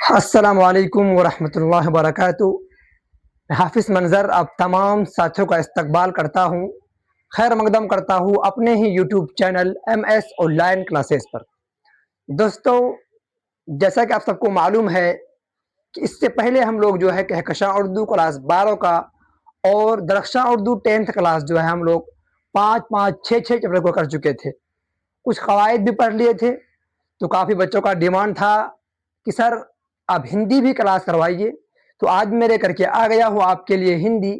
अस्सलामु अलैकुम वरहमतुल्लाहि वबरकातुहू। हाफिज़ मंज़र अब तमाम साथियों का इस्तकबाल करता हूँ, खैर मकदम करता हूँ अपने ही YouTube channel MS online classes पर। दोस्तों, जैसा कि आप सबको मालूम है कि इससे पहले हम लोग जो है कहकशां उर्दू क्लास 12 का और दरख्शां उर्दू 10th क्लास जो है हम लोग 5-5, 6-6 चैप्टर को कर चुके थे। कुछ कवायद भी पढ़ लिए थे, तो काफ़ी बच्चों का डिमांड था कि सर आप हिंदी भी क्लास करवाइए। तो आज मैं लेकर के आ गया हूँ आपके लिए हिंदी,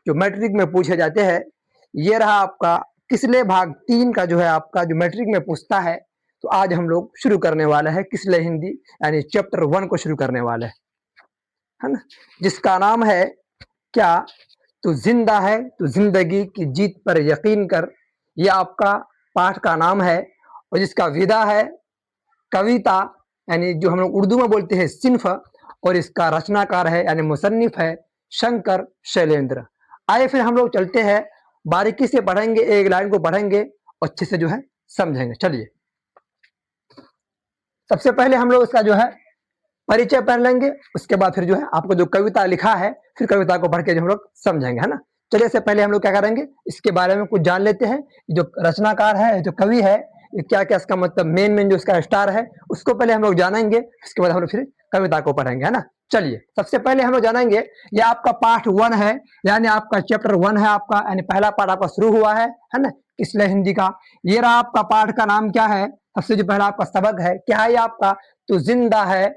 जो मैट्रिक में पूछे जाते हैं। ये रहा आपका किसले भाग 3 का जो है आपका जो मैट्रिक में पूछता है। तो आज हम लोग शुरू करने वाले हैं किसले हिंदी, यानी चैप्टर 1 को शुरू करने वाले हैं, है ना, जिसका नाम है क्या? तू जिंदा है तो जिंदगी की जीत पर यकीन कर। ये आपका पाठ का नाम है और जिसका विधा है कविता, यानी जो हम लोग उर्दू में बोलते हैं सिन्फ, और इसका रचनाकार है यानी मुसन्निफ है शंकर शैलेंद्र। आइए फिर हम लोग चलते हैं, बारीकी से पढ़ेंगे, एक लाइन को पढ़ेंगे और अच्छे से जो है समझेंगे। चलिए, सबसे पहले हम लोग इसका जो है परिचय पढ़ लेंगे, उसके बाद फिर जो है आपको जो कविता लिखा है फिर कविता को पढ़ के जो हम लोग समझेंगे, है ना। चलिए, इससे पहले हम लोग क्या करेंगे, इसके बारे में कुछ जान लेते हैं। जो रचनाकार है, जो कवि है, ये क्या क्या इसका मतलब मेन जो इसका स्टार है उसको पहले हम लोग जानेंगे, उसके बाद हम लोग फिर कविता को पढ़ेंगे, है ना। चलिए, सबसे पहले हम लोग जानेंगे, ये आपका पार्ट 1 है, यानी आपका चैप्टर 1 है आपका, यानी पहला पार्ट आपका शुरू हुआ है ना, किसले हिंदी का। ये रहा आपका पाठ का नाम क्या है, सबसे जो पहला आपका सबक है क्या है, ये आपका तो जिंदा है।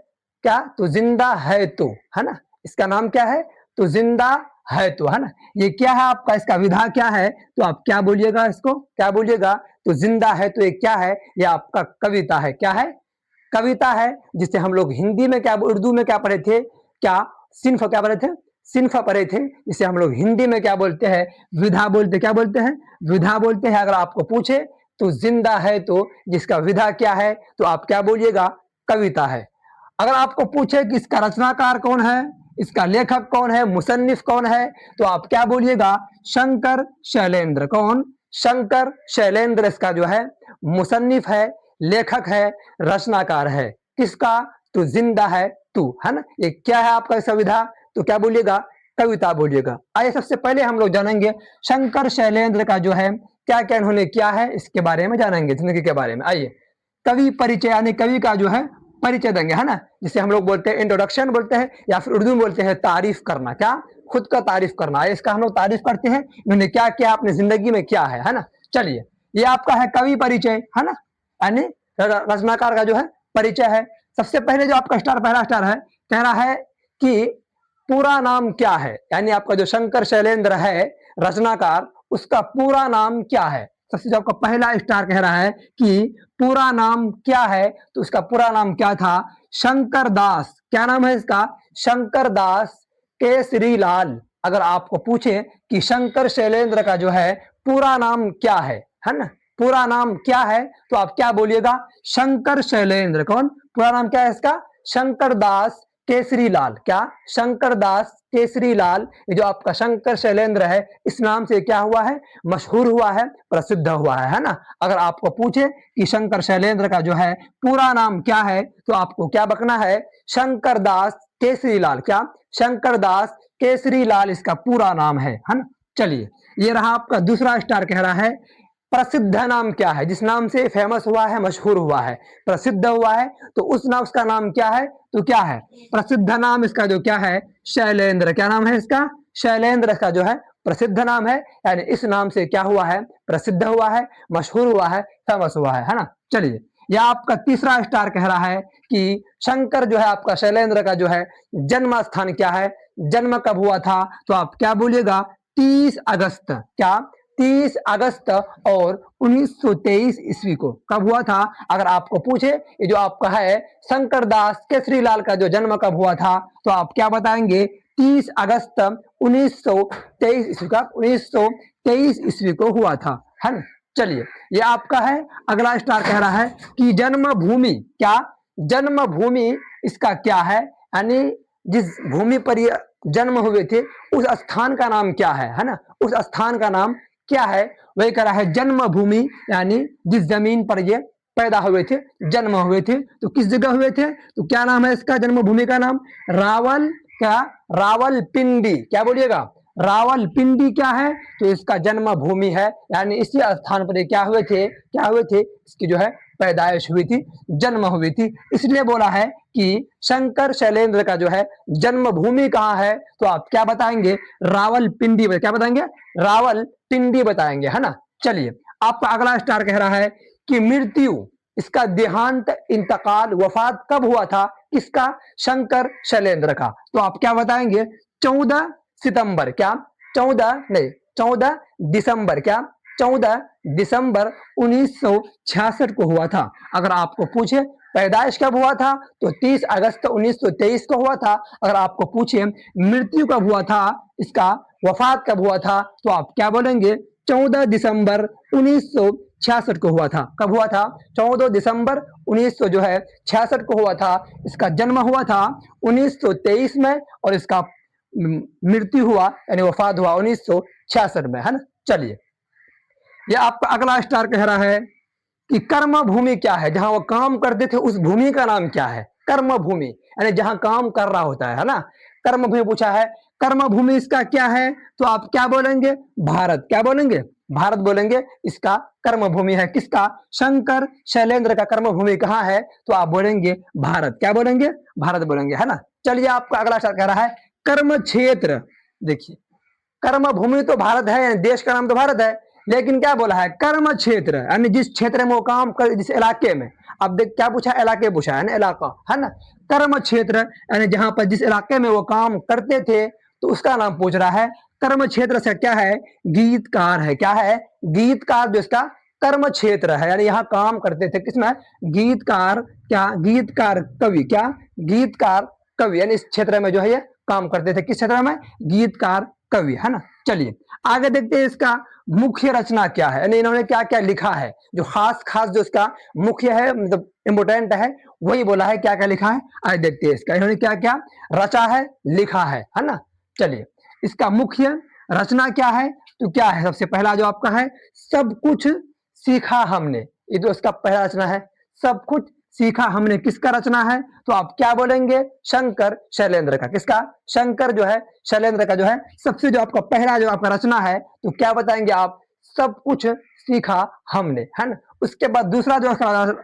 क्या? तो जिंदा है तो, है ना, इसका नाम क्या है, तो जिंदा है तो, है ना। ये क्या है आपका, इसका विधा क्या है, तो आप क्या बोलिएगा, इसको क्या बोलिएगा, तो जिंदा है तो ये क्या है, ये आपका कविता है। क्या है? कविता है, जिसे हम लोग हिंदी में क्या, उर्दू में क्या पढ़े थे, क्या सिन्फ क्या पढ़े थे, सिन्फ पढ़े थे, जिसे हम लोग हिंदी में क्या बोलते हैं, विधा बोलते, क्या बोलते हैं, विधा बोलते हैं। अगर आपको पूछे तो जिंदा है तो जिसका विधा क्या है, तो आप क्या बोलिएगा, कविता है। अगर आपको पूछे कि इसका रचनाकार कौन है, इसका लेखक कौन है, मुसन्निफ कौन है, तो आप क्या बोलिएगा, शंकर शैलेंद्र। कौन? शंकर शैलेंद्र इसका जो है मुसन्निफ है, लेखक है, रचनाकार है। किसका? तो जिंदा है तू, है ना। ये क्या है आपका संविधा, तो क्या बोलिएगा, कविता बोलिएगा। आइए सबसे पहले हम लोग जानेंगे शंकर शैलेंद्र का जो है क्या क्या इन्होंने किया है, इसके बारे में जानेंगे, जिंदगी के बारे में। आइए, कवि परिचय, यानी कवि का जो है परिचय देंगे, है ना, जिसे हम लोग बोलते हैं इंट्रोडक्शन बोलते हैं, या फिर उर्दू में बोलते हैं तारीफ करना। क्या? खुद का तारीफ करना। इसका हम लोग तारीफ करते हैं, इन्होंने क्या किया अपनी जिंदगी में, क्या है ना। चलिए, ये आपका है कवि परिचय, है ना, यानी रचनाकार का जो है परिचय है। सबसे पहले जो आपका स्टार, पहला स्टार है, कह रहा है कि पूरा नाम क्या है, यानी आपका जो शंकर शैलेंद्र है रचनाकार, उसका पूरा नाम क्या है। सबसे जो आपका पहला स्टार कह रहा है कि पूरा नाम क्या है, तो उसका पूरा नाम क्या था, शंकर दास। क्या नाम है इसका? शंकर दास केसरीलाल। अगर आपको पूछे कि शंकर शैलेंद्र का जो है पूरा नाम क्या है ना, पूरा नाम क्या है, तो आप क्या बोलिएगा, शंकर शैलेंद्र। कौन? पूरा नाम क्या है इसका, शंकर दास केसरीलाल। क्या? शंकर दास केसरीलाल। ये जो आपका शंकर शैलेंद्र है, इस नाम से क्या हुआ है, मशहूर हुआ है, प्रसिद्ध हुआ है ना। अगर आपको पूछे कि शंकर शैलेंद्र का जो है पूरा नाम क्या है, तो आपको क्या बकना है, शंकर दास केसरीलाल। क्या? शंकर दास केसरीलाल इसका पूरा नाम है ना। चलिए, ये रहा आपका दूसरा स्टार, कह रहा है प्रसिद्ध नाम क्या है, जिस नाम से फेमस हुआ है, मशहूर हुआ है, प्रसिद्ध हुआ है, तो उस नाम, उसका नाम क्या है, तो क्या है, प्रसिद्ध नाम इसका जो क्या है, शैलेंद्र। क्या नाम है इसका? शैलेंद्र इसका जो है प्रसिद्ध नाम है, यानी इस नाम से क्या हुआ है, प्रसिद्ध हुआ है, मशहूर हुआ है, फेमस हुआ है ना। चलिए, यह आपका तीसरा स्टार कह रहा है कि शंकर जो है आपका शैलेंद्र का जो है जन्म स्थान क्या है, जन्म कब हुआ था, तो आप क्या बोलिएगा, 30 अगस्त। क्या? 30 अगस्त और 1923 ईस्वी को कब हुआ था। अगर आपको पूछे ये जो आपका है शंकर दास केसरीलाल का जो जन्म कब हुआ था, तो आप क्या बताएंगे, 30 अगस्त 1923 ईस्वी का, 1923 ईस्वी को हुआ था, है ना। चलिए, ये आपका है अगला स्टार, कह रहा है कि जन्मभूमि। क्या? जन्मभूमि इसका क्या है, यानी जिस भूमि पर ये जन्म हुए थे उस स्थान का नाम क्या है ना, उस स्थान का नाम क्या है, वही कह रहा है जन्मभूमि, यानी जिस जमीन पर ये पैदा हुए थे, जन्म हुए थे। तो किस जगह हुए थे? तो क्या नाम है इसका जन्मभूमि का नाम? रावल, क्या? रावलपिंडी। क्या बोलिएगा? रावलपिंडी क्या है? तो इसका जन्मभूमि है, यानी इसी स्थान पर क्या हुए थे? क्या हुए थे? इसकी जो है पैदाइश हुई थी, जन्म हुई थी। इसलिए बोला है कि शंकर शैलेंद्र का जो है जन्मभूमि कहाँ है? तो आप क्या बताएंगे? रावलपिंडी। क्या बताएंगे? रावलपिंडी बताएंगे, है ना। चलिए, आपका अगला स्टार कह रहा है कि मृत्यु, इसका देहांत, इंतकाल, वफात कब हुआ था? किसका? शंकर शैलेंद्र का। तो आप क्या बताएंगे? 14 सितंबर। क्या? 14 नहीं, 14 दिसंबर। क्या? 14 दिसंबर 1966 को हुआ था। अगर आपको पूछे पैदाइश कब हुआ था, तो 30 अगस्त 1923 को हुआ था। अगर आपको पूछे मृत्यु कब हुआ था, इसका वफात कब हुआ था, तो आप क्या बोलेंगे? 14 दिसंबर 1966 को हुआ था। कब हुआ था? 14 दिसंबर 1900 जो है 66 को हुआ था। इसका जन्म हुआ था 1923 में, और इसका मृत्यु हुआ यानी वफात हुआ 1966 में, है ना। चलिए, यह आपका अगला स्टार कह रहा है कि कर्म भूमि क्या है? जहां वो काम करते थे उस भूमि का नाम क्या है? कर्म भूमि यानी जहां काम कर रहा होता है ना। कर्म भूमि पूछा है। कर्म भूमि इसका क्या है? तो आप क्या बोलेंगे? भारत। क्या बोलेंगे? भारत बोलेंगे। इसका कर्म भूमि है किसका? शंकर शैलेंद्र का कर्म भूमि कहाँ है? तो आप बोलेंगे भारत। क्या बोलेंगे? भारत बोलेंगे, है ना। चलिए, आपका अगला स्टार कह रहा है कर्म क्षेत्र। देखिए, कर्म भूमि तो भारत है, देश का नाम तो भारत है, लेकिन क्या बोला है? कर्म क्षेत्र, यानी जिस क्षेत्र में वो काम कर, जिस इलाके में। अब देख क्या पूछा? इलाके पूछा है ना, इलाका, है ना। कर्म क्षेत्र यानी जहां पर जिस इलाके में वो काम करते थे, तो उसका नाम पूछ रहा है। कर्म क्षेत्र से क्या है? गीतकार है। क्या है? गीतकार, जो इसका कर्म क्षेत्र है, यानी यहाँ काम करते थे किसमें? गीतकार। क्या? गीतकार कवि। क्या? गीतकार कवि, यानी इस क्षेत्र में जो है ये काम करते थे। किस क्षेत्र में? गीतकार कवि, है ना। चलिए, आगे देखते हैं इसका मुख्य रचना क्या है, यानी इन्होंने क्या क्या लिखा है। जो खास खास जो इसका मुख्य है, मतलब इम्पोर्टेंट है, वही बोला है। क्या क्या लिखा है आगे देखते हैं इसका। इन्होंने क्या क्या रचा है, लिखा है ना। चलिए, इसका मुख्य रचना क्या है? तो क्या है? सबसे पहला जो आपका है, सब कुछ सीखा हमने। ये जो इसका पहला रचना है, सब कुछ सीखा हमने, किसका रचना है? तो आप क्या बोलेंगे? शंकर शैलेंद्र का। किसका? शंकर जो है शैलेंद्र का जो है सबसे जो आपका पहला जो आपका रचना है, तो क्या बताएंगे आप? सब कुछ सीखा हमने, है ना। उसके बाद दूसरा जो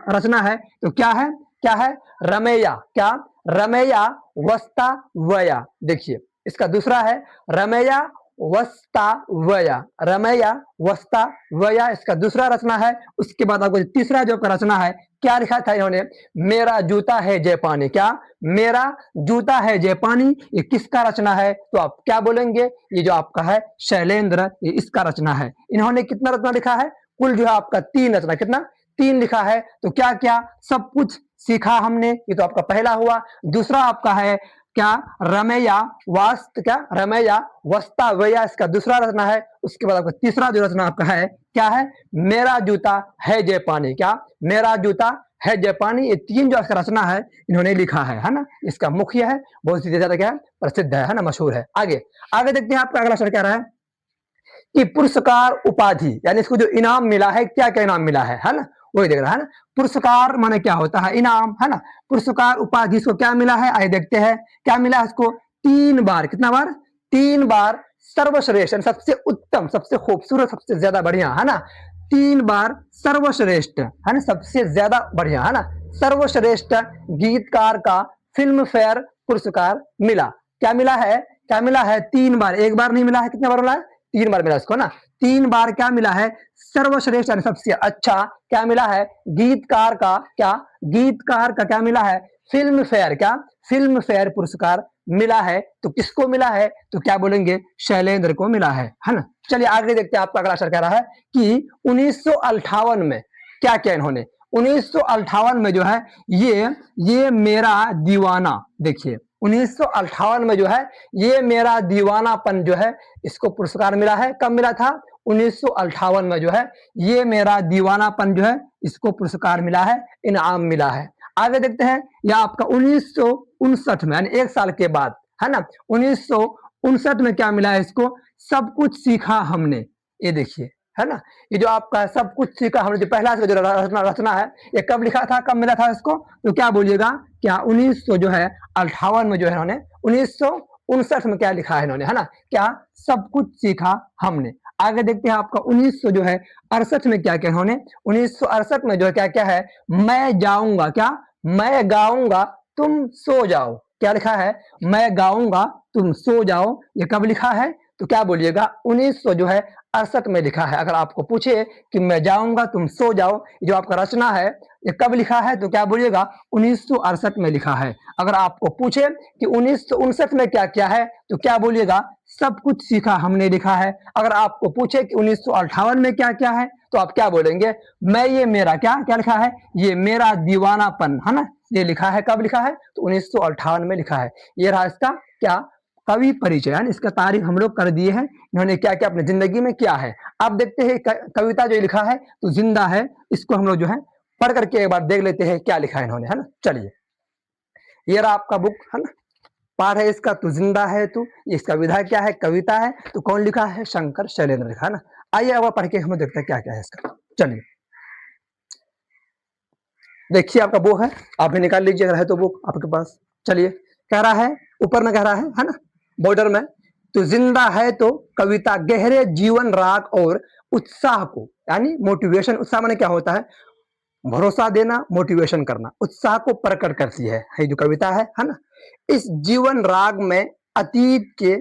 रचना है, तो क्या है? क्या है? रमैया। क्या? रमैया वस्ता वया। देखिए, इसका दूसरा है रमैया वस्ता वया। रमैया वस्ता वया इसका दूसरा रचना है। उसके बाद आपको तीसरा जो रचना है, क्या लिखा था इन्होंने? मेरा जूता है जय पानी। क्या? मेरा जूता है जय पानी। ये किसका रचना है? तो आप क्या बोलेंगे? ये जो आपका है शैलेंद्र, ये इसका रचना है। इन्होंने कितना रचना लिखा है? कुल जो है आपका 3 रचना। कितना? 3 लिखा है। तो क्या क्या? सब कुछ सीखा हमने, ये तो आपका पहला हुआ। दूसरा आपका है क्या? रमैया वास्त, क्या? रमैया वस्ता वया, इसका दूसरा रचना है। उसके बाद आपका तीसरा जो रचना आपका है, क्या है? मेरा जूता है जय पानी। क्या? मेरा जूता है जय पानी। ये 3 जो इसका रचना है, इन्होंने लिखा है ना। इसका मुख्य है, बहुत ही ज्यादा क्या है? प्रसिद्ध है ना, मशहूर है। आगे आगे देखते हैं आपका अगला सर क्या रहा है कि पुरस्कार उपाधि, यानी इसको जो इनाम मिला है, क्या क्या इनाम मिला है ना, वही देख रहा है ना। पुरस्कार माने क्या होता है? इनाम, है ना। पुरस्कार उपाधि इसको क्या मिला है, आइए देखते हैं क्या मिला है इसको। 3 बार, कितना बार? 3 बार सर्वश्रेष्ठ, सबसे उत्तम, सबसे खूबसूरत, सबसे ज्यादा बढ़िया, है ना। 3 बार सर्वश्रेष्ठ, है ना, सबसे ज्यादा बढ़िया, है ना। सर्वश्रेष्ठ गीतकार का फिल्म फेयर पुरस्कार मिला। क्या मिला है? क्या मिला है? 3 बार, एक बार नहीं मिला है। कितने बार मिला है? 3 बार मिला इसको ना। 3 बार क्या मिला है? सर्वश्रेष्ठ यानी सबसे अच्छा क्या मिला है? गीतकार का, क्या? गीतकार का क्या मिला है? फिल्म फेयर, क्या? फिल्म फेयर पुरस्कार मिला है। तो किसको मिला है? तो क्या बोलेंगे? शैलेंद्र को मिला है ना। चलिए आगे देखते हैं। आपका अगला अक्षर कह रहा है कि 1958 में क्या क्या इन्होंने, 1958 में जो है ये मेरा दीवाना। देखिए 1958 में जो है ये मेरा दीवानापन जो है, इसको पुरस्कार मिला है। कब मिला था? 1958 में जो है ये मेरा दीवानापन जो है, इसको पुरस्कार मिला है, इनाम मिला है। आगे देखते हैं। यह आपका 1959 में, यानी 1 साल के बाद, है ना। 1959 में क्या मिला है इसको? सब कुछ सीखा हमने। ये देखिए, है ना। ये जो आपका सब कुछ सीखा हमने, जो पहला जो रचना है, ये कब लिखा था, कब मिला था इसको, तो क्या बोलिएगा, क्या 1900 जो है 58 में जो है इन्होंने 1959 में क्या लिखा है इन्होंने, है ना, क्या सब कुछ सीखा हमने। आगे देखते हैं आपका 1900 जो है 68 में क्या क्या इन्होंने, 1968 में जो है क्या क्या है, मैं जाऊंगा, क्या, मैं गाऊंगा तुम सो जाओ, क्या लिखा है, मैं गाऊंगा तुम सो जाओ, ये कब लिखा है, तो क्या बोलिएगा 1900 जो है 68 में लिखा है। अगर आपको पूछे कि मैं जाऊंगा तुम सो जाओ, जो आपका रचना है ये कब लिखा है, तो क्या बोलिएगा 1968 में लिखा है। अगर आपको पूछे कि 1959 में क्या क्या है, तो क्या बोलिएगा सब कुछ सीखा हमने लिखा है। अगर आपको पूछे कि 1958 में क्या क्या है, तो आप क्या बोलेंगे, मैं ये मेरा क्या क्या लिखा है, ये मेरा दीवानापन, है ना, ये लिखा है, कब लिखा है, तो 1958 में लिखा है। ये रहा इसका क्या, कवि परिचय, यानी इसका तारीफ हम लोग कर दिए हैं, इन्होंने क्या क्या अपनी जिंदगी में किया है। अब देखते हैं कविता जो लिखा है तो जिंदा है, इसको हम लोग जो है पढ़ करके एक बार देख लेते हैं क्या लिखा है इन्होंने, है ना। चलिए, ये रहा आपका बुक, है ना, पाठ है इसका तू जिंदा है तू, इसका विधा क्या है, कविता है, तो कौन लिखा है, शंकर शैलेंद्र लिखा है ना। आइए अब पढ़ के हम देखते हैं क्या क्या है इसका। चलिए देखिए, आपका बुक है, आप भी निकाल लीजिए अगर है तो बुक आपके पास। चलिए, कह रहा है, ऊपर में कह रहा है ना, बॉर्डर में, तो जिंदा है तो कविता गहरे जीवन राग और उत्साह को, यानी मोटिवेशन, उत्साह माने क्या होता है, भरोसा देना, मोटिवेशन करना, उत्साह को प्रकट करती है जो कविता है ना। इस जीवन राग में अतीत के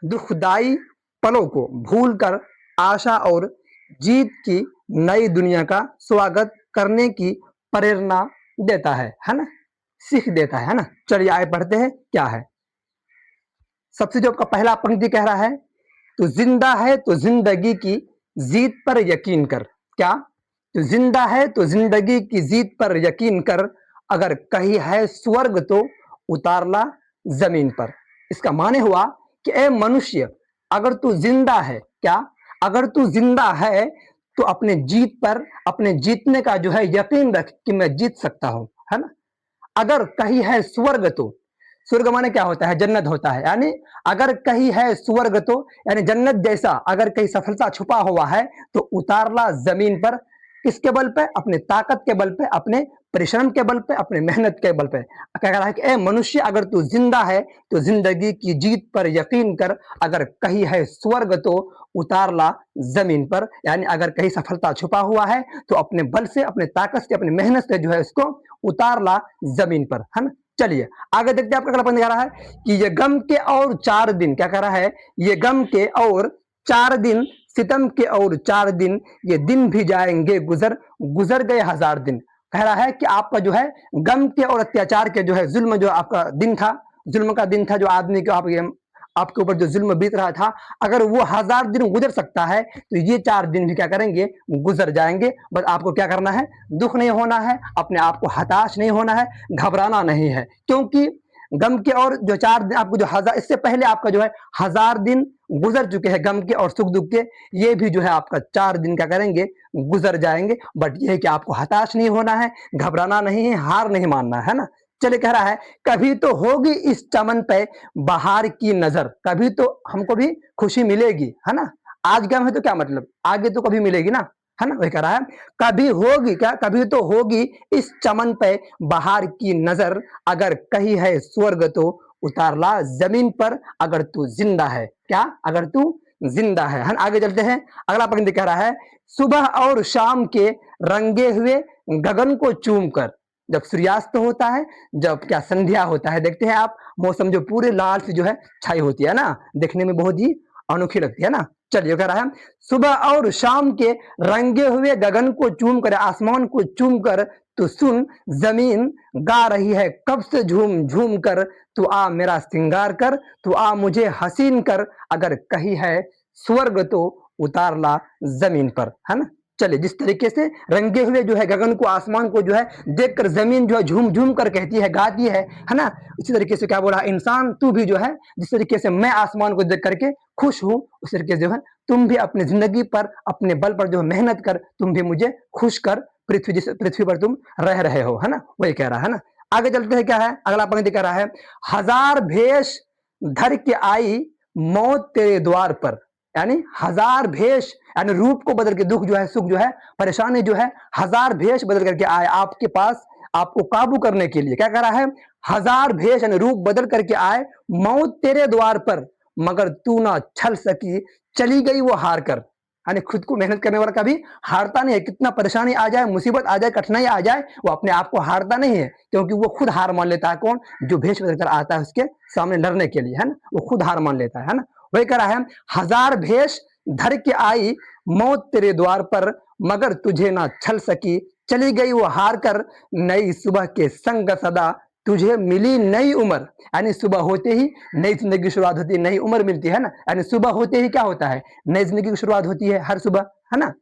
दुखदाई पलों को भूलकर आशा और जीत की नई दुनिया का स्वागत करने की प्रेरणा देता है ना, सीख देता है ना। चलिए आगे पढ़ते हैं क्या है। सबसे जो आपका पहला पंक्ति कह रहा है, तो जिंदा है तो जिंदगी की जीत पर यकीन कर, क्या, तो जिंदा है तो जिंदगी की जीत पर यकीन कर, अगर कहीं है स्वर्ग तो उतार ला जमीन पर। इसका माने हुआ कि ए मनुष्य, अगर तू जिंदा है, क्या, अगर तू जिंदा है तो अपने जीत पर, अपने जीतने का जो है यकीन रख कि मैं जीत सकता हूं, है ना। अगर कहीं है स्वर्ग तो, स्वर्ग माने क्या होता है, जन्नत होता है, यानी अगर कहीं है स्वर्ग तो, यानी जन्नत जैसा अगर कहीं सफलता छुपा हुआ है तो उतारला जमीन पर, किसके बल पे, अपने ताकत के बल पे, अपने परिश्रम के बल पे, अपने मेहनत के बल पे। कह रहा है कि ए मनुष्य, अगर तू जिंदा है तो जिंदगी की जीत पर यकीन कर, अगर कहीं है स्वर्ग तो उतार ला जमीन पर, यानी अगर कहीं सफलता छुपा हुआ है तो अपने बल से, अपने ताकत से, अपनी मेहनत से जो है इसको उतार ला जमीन पर, है ना। चलिए आगे देखते हैं, आपका अगला पंक्ति कह रहा है कि ये गम के और 4 दिन, क्या कह रहा है, ये गम के और 4 दिन, सितम के और 4 दिन, ये दिन भी जाएंगे गुजर, गुजर गए 1000 दिन। कह रहा है कि आपका जो है गम के और अत्याचार के जो है, जुल्म जो आपका दिन था, जुल्म का दिन था, जो आदमी को आपके ऊपर जो जुल्म बीत रहा था, अगर वो 1000 दिन गुजर सकता है तो ये 4 दिन भी क्या करेंगे, गुजर जाएंगे। बस आपको क्या करना है, दुख नहीं होना है, अपने आप को हताश नहीं होना है, घबराना नहीं है, क्योंकि गम के और जो 4 दिन आपको जो 1000, इससे पहले आपका जो है 1000 दिन गुजर चुके हैं गम के और सुख दुख के, ये भी जो है आपका 4 दिन क्या करेंगे, गुजर जाएंगे। बट ये है कि आपको हताश नहीं होना है, घबराना नहीं है, हार नहीं मानना है ना। चलिए कह रहा है, कभी तो होगी इस चमन पे बाहर की नजर, कभी तो हमको भी खुशी मिलेगी, है ना। आज गम है तो क्या मतलब, आगे तो कभी मिलेगी ना, है ना। वही कह रहा है, कभी होगी, क्या, कभी तो होगी इस चमन पे बाहर की नजर, अगर कहीं है स्वर्ग तो उतार ला जमीन पर, अगर तू जिंदा है, क्या, अगर तू जिंदा है ना। आगे चलते हैं, अगला पंक्ति कह रहा है, सुबह और शाम के रंगे हुए गगन को चूम कर, जब सूर्यास्त होता है, जब क्या संध्या होता है, देखते हैं आप मौसम जो पूरे लाल से जो है छाई होती है ना, देखने में बहुत ही अनोखी लगती है ना। चलिए कह रहा है, सुबह और शाम के रंगे हुए गगन को चूम कर, आसमान को चूम कर, तो सुन जमीन गा रही है कब से झूम झूम कर, तू आ मेरा श्रृंगार कर, तू आ मुझे हसीन कर, अगर कहीं है स्वर्ग तो उतार ला जमीन पर, है ना। चलिए, जिस तरीके से रंगे हुए जो है गगन को, आसमान को जो है देखकर जमीन जो है झूम झूम कर कहती है, गाती है ना, इसी तरीके से क्या बोला, इंसान तू भी जो है, जिस तरीके से मैं आसमान को देख करके खुश हूं, उस तरीके से जो है तुम भी अपनी जिंदगी पर, अपने बल पर जो मेहनत कर, तुम भी मुझे खुश कर, पृथ्वी पर तुम रह रहे हो, है ना। वही कह रहा है ना। आगे चलते हैं, क्या है अगला पंक्ति कह रहा है, 1000 भेष धर के आई मौत तेरे द्वार पर, यानी हजार भेष, यानी रूप को बदल के दुख जो है, सुख जो है, परेशानी जो है, हजार भेष बदल करके आए आपके पास, आपको काबू करने के लिए। क्या कह रहा है? हजार भेष यानी रूप बदल करके आए, मौत तेरे द्वार पर मगर तू ना छल सकी, चली गई वो हार कर। यानी खुद को मेहनत करने वाला कभी हारता नहीं है। कितना परेशानी आ जाए, मुसीबत आ जाए, कठिनाई आ जाए, वो अपने आप को हारता नहीं है, क्योंकि वो खुद हार मान लेता है। कौन? जो भेष बदल कर आता है उसके सामने लड़ने के लिए, है ना, वो खुद हार मान लेता है ना। वही कह रहा है, हजार भेष धर के आई मौत तेरे द्वार पर मगर तुझे ना छल सकी, चली गई वो हार कर, नई सुबह के संग सदा तुझे मिली नई उम्र। यानी सुबह होते ही नई जिंदगी की शुरुआत होती है, नई उम्र मिलती है ना। यानी सुबह होते ही क्या होता है? नई जिंदगी की शुरुआत होती है हर सुबह, है ना।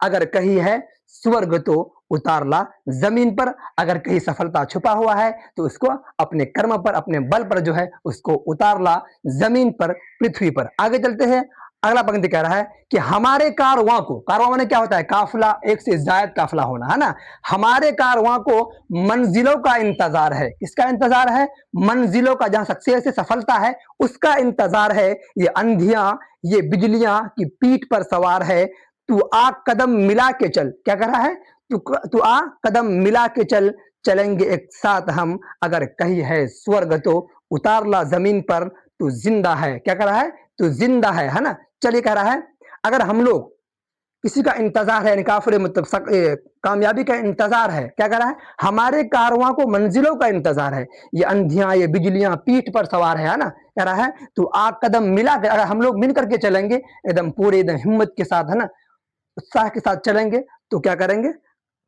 अगर कहीं है स्वर्ग तो उतार ला जमीन पर, अगर कहीं सफलता छुपा हुआ है तो उसको अपने कर्म पर, अपने बल पर जो है उसको उतार ला जमीन पर, पृथ्वी पर। आगे चलते हैं, अगला पंक्ति कह रहा है कि हमारे कारवां को, कारवां माने क्या होता है? काफिला, एक से ज्यादा काफिला होना, है ना। हमारे कारवां को मंजिलों का इंतजार है। किसका इंतजार है? मंजिलों का, जहां सक्सेस से सफलता है उसका इंतजार है। ये अंधियां, ये बिजलियां की पीठ पर सवार है, तू आ कदम मिला के चल। क्या कह रहा है? तू आ कदम मिला के चल, चलेंगे एक साथ हम, अगर कहीं है स्वर्ग तो उतार ला जमीन पर, तू जिंदा है। क्या कह रहा है? तू जिंदा है ना। चलिए, कह रहा है अगर हम लोग किसी का इंतजार है, यानी काफिर मतलब कामयाबी का इंतजार है। क्या कह रहा है? हमारे कारवां को मंजिलों का इंतजार है, ये अंधियां, ये बिजलियां पीठ पर सवार है ना। कह रहा है तू आ कदम मिला के, अगर हम लोग मिल करके चलेंगे एकदम पूरे एकदम हिम्मत के साथ, है ना, उत्साह के साथ चलेंगे तो क्या करेंगे?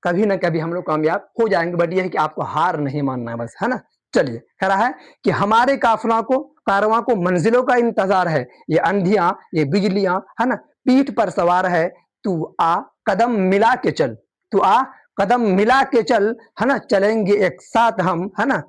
कभी ना कभी हम लोग कामयाब हो जाएंगे। बट यह है कि आपको हार नहीं मानना है बस, है ना। चलिए, कह रहा है कि हमारे काफिला को, कारवां को मंजिलों का इंतजार है, ये अंधियां, ये बिजलियां, है ना, पीठ पर सवार है, तू आ कदम मिला के चल, तू आ कदम मिला के चल, है ना, चलेंगे एक साथ हम, है ना,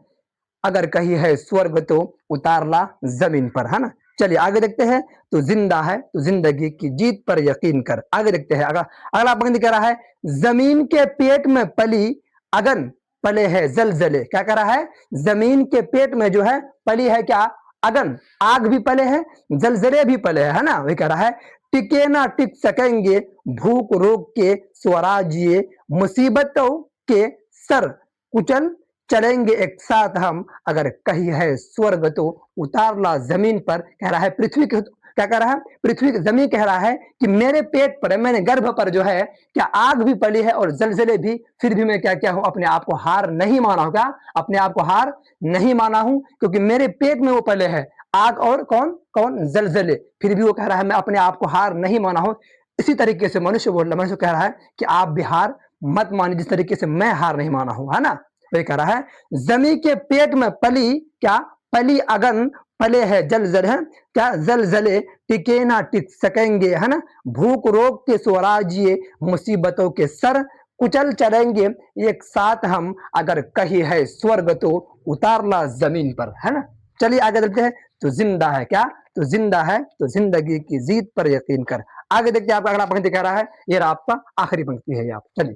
अगर कहीं है स्वर्ग तो उतार ला जमीन पर, है ना। चलिए आगे देखते हैं, तो जिंदा है तो जिंदगी की जीत पर यकीन कर। आगे देखते हैं, अगला पंक्ति कह रहा है, जमीन के पेट में पली अगन पले है जलजले। क्या कह रहा है? जमीन के पेट में जो है पली है क्या? अगन, आग भी पले है, जलजले भी पले है ना। वही कह रहा है, टिके ना टिक सकेंगे भूख रोग के स्वराज्य, मुसीबतों के सर कुचल, चलेंगे एक साथ हम, अगर कहीं है स्वर्ग तो उतार ला जमीन पर। कह रहा है पृथ्वी के, क्या कह रहा है? पृथ्वी जमीन कह रहा है कि मेरे पेट पर, मैंने गर्भ पर जो है क्या आग भी पड़ी है और जलजले भी, फिर भी मैं क्या क्या हूं? अपने आप को हार नहीं माना हूं। क्या? अपने आप को हार नहीं माना हूं, क्योंकि मेरे पेट में वो पले है आग और कौन कौन? जलजले। फिर भी वो कह रहा है मैं अपने आप को हार नहीं माना हूं। इसी तरीके से मनुष्य बोल रहा, मनुष्य कह रहा है कि आप भी हार मत मानिए जिस तरीके से मैं हार नहीं माना हूं, है ना। तो कह रहा है जमी के पेट में पली क्या? पली अगन पले है जलजल, है क्या? जलजले टिके ना टिक सकेंगे, है ना, भूख रोग के स्वराज्य, मुसीबतों के सर कुचल, चलेंगे एक साथ हम, अगर कहीं है स्वर्ग तो उतार ला जमीन पर, है ना। चलिए आगे चलते हैं, तो जिंदा है क्या? तो जिंदा है तो जिंदगी की जीत पर यकीन कर। आगे देखते हैं, आपका अगला पंक्ति कह रहा है, ये आपका आखिरी पंक्ति है। आप चलिए,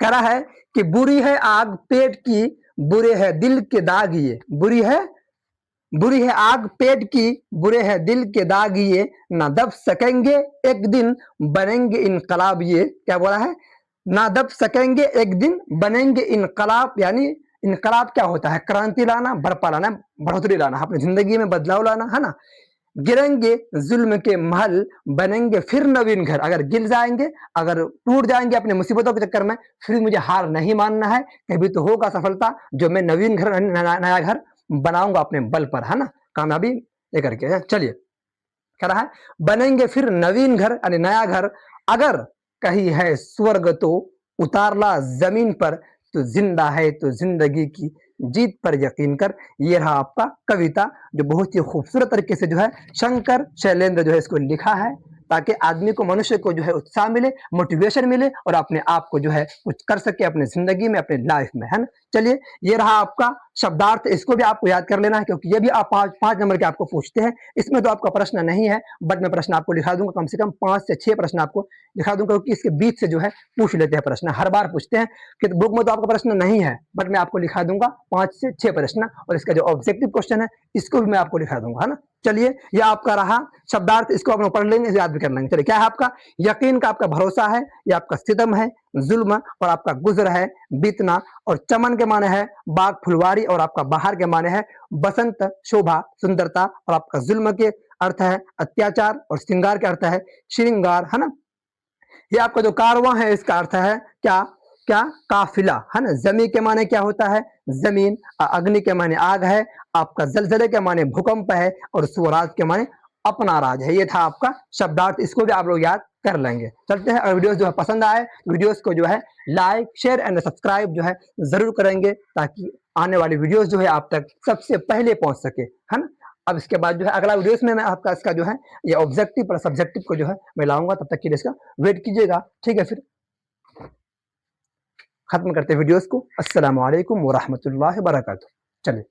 कह रहा है कि बुरी है आग पेट की, बुरे है दिल के दाग ये, बुरी है आग पेट की, बुरे है दिल के दाग ये, ना दब सकेंगे एक दिन बनेंगे इनकलाब ये। क्या बोला है? ना दब सकेंगे एक दिन बनेंगे इनकलाब। यानी इनकलाब क्या होता है? क्रांति लाना, बर्पा लाना, बढ़ोतरी लाना, अपनी जिंदगी में बदलाव लाना, है ना। गिरेंगे जुल्म के महल बनेंगे फिर नवीन घर। अगर गिर जाएंगे, अगर टूट जाएंगे अपने मुसीबतों के चक्कर में, फिर मुझे हार नहीं मानना है, कभी तो होगा सफलता, जो मैं नवीन घर, नया घर बनाऊंगा अपने बल पर, है ना, कामयाबी लेकर के। चलिए, कह रहा है बनेंगे फिर नवीन घर यानी नया घर, अगर कहीं है स्वर्ग तो उतार ला जमीन पर, तो जिंदा है तो जिंदगी की जीत पर यकीन कर। ये रहा आपका कविता, जो बहुत ही खूबसूरत तरीके से जो है शंकर शैलेंद्र जो है इसको लिखा है, ताकि आदमी को, मनुष्य को जो है उत्साह मिले, मोटिवेशन मिले और अपने आप को जो है कुछ कर सके अपने जिंदगी में, अपने लाइफ में, है ना। चलिए, ये रहा आपका शब्दार्थ, इसको भी आपको याद कर लेना है, क्योंकि ये भी आप पांच नंबर के आपको पूछते हैं। इसमें तो आपका प्रश्न नहीं है, बट मैं प्रश्न आपको लिखा दूंगा, कम से कम 5 से 6 प्रश्न आपको लिखा दूंगा, क्योंकि इसके बीच से जो है पूछ लेते हैं प्रश्न, हर बार पूछते हैं कि बुक में तो आपका प्रश्न नहीं है, बट मैं आपको लिखा दूंगा 5 से 6 प्रश्न, और इसका जो ऑब्जेक्टिव क्वेश्चन है इसको भी मैं आपको लिखा दूंगा, है ना। चलिए ये आपका रहा शब्दार्थ, इसको आप लोग पढ़ लेंगे, याद भी कर लेंगे। चलिए क्या है आपका? यकीन का आपका भरोसा है, ये आपका सितम है, जुल्म और आपका गुजर है, बीतना। और चमन के माने है बाग फुलवारी, और आपका बाहर के माने है बसंत, शोभा, सुंदरता। और आपका जुल्म के अर्थ है अत्याचार, और श्रृंगार के अर्थ है श्रृंगार, है ना। ये आपका जो कारवां है इसका अर्थ है क्या? क्या? काफिला, है ना। जमी के माने क्या होता है? जमीन। अग्नि के माने आग है, आपका जलजले के माने भूकंप है, और स्वराज के माने अपना राज है। ये था आपका शब्दार्थ, इसको भी आप लोग याद कर लेंगे। चलते हैं, और वीडियोस जो है पसंद आए, वीडियोस को जो है लाइक, शेयर एंड सब्सक्राइब जो है जरूर करेंगे, ताकि आने वाली वीडियोस जो है आप तक सबसे पहले पहुंच सके, है ना। अब इसके बाद जो है अगला वीडियोस में मैं आपका इसका जो है ये ऑब्जेक्टिव और सब्जेक्टिव को जो है मैं लाऊंगा, तब तक के लिए इसका वेट कीजिएगा, ठीक है। फिर खत्म करते हैं वीडियोस को। अस्सलाम वालेकुम व रहमतुल्लाहि व बरकातुहू। चलिए।